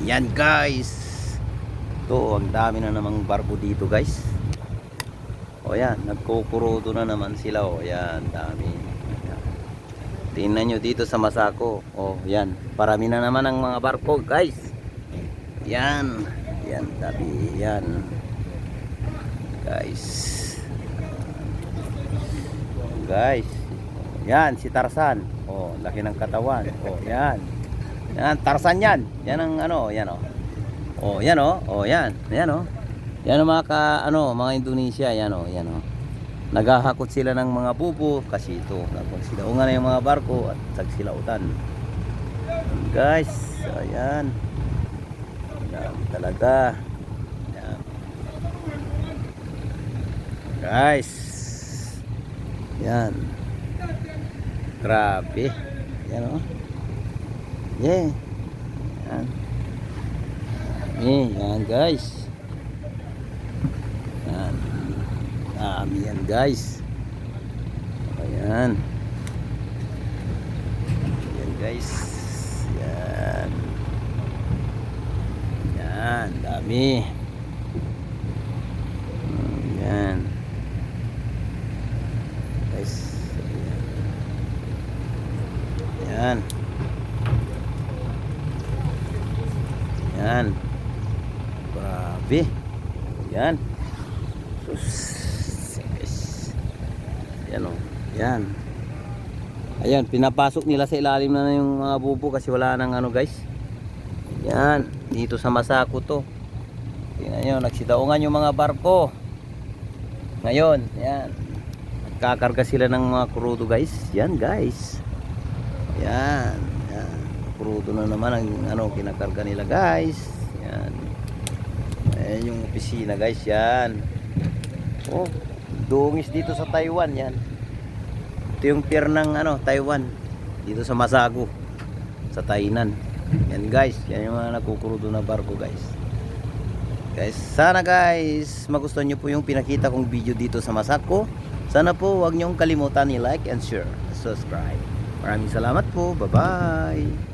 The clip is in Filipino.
Yan guys. Ito, ang dami na namang barko dito guys. O yan, nagkukurodo na naman sila. O yan, dami. Tingnan nyo dito sa Masako. O yan, parami na naman ang mga barko guys. Yan. Yan, dami. Yan. Guys. Guys. Yan, si Tarzan. O, laki ng katawan. O, yan. Yan, Tarzan yan. Yan ang ano, yan o. O, yan o. O, yan. Yan o. Yan ang mga mga Indonesia. Yan o, yan o. Naghahakot sila ng mga bubo kasi ito. Nagpagsilaungan na yung mga barko at sagsilautan. Guys, ayan. Yan talaga. Yan. Guys. Yan. Grabe. Yan o. Yeah. Yan. Yan guys. Yan. Dami yan guys. Ayan. Yan guys. Yan. Yan. Dami. Yan. Guys. Yan. Yan. Grabe. Yan. Sus. Yan o. Yan. Ayan, pinapasok nila sa ilalim na yung mga bubo kasi wala nang ano guys. Yan. Dito sa Masako to. Tingnan nyo, nagsitaungan yung mga barko. Ngayon, yan. Nagkakarga sila ng mga krudo guys. Yan guys. Yan. Yan. Krudo na naman ang kinakarga nila guys. Yan. Ayan yung opisina guys. Yan. Oh, dungis dito sa Taiwan yan. Ito yung pier ng Taiwan. Dito sa Masako, sa Tainan. Yan guys. Yan yung mga nagkukurudo na barko guys. Guys, sana guys magustuhan nyo po yung pinakita kong video dito sa Masako. Sana po huwag nyong kalimutan i-like and share, subscribe. Maraming salamat po. Bye bye.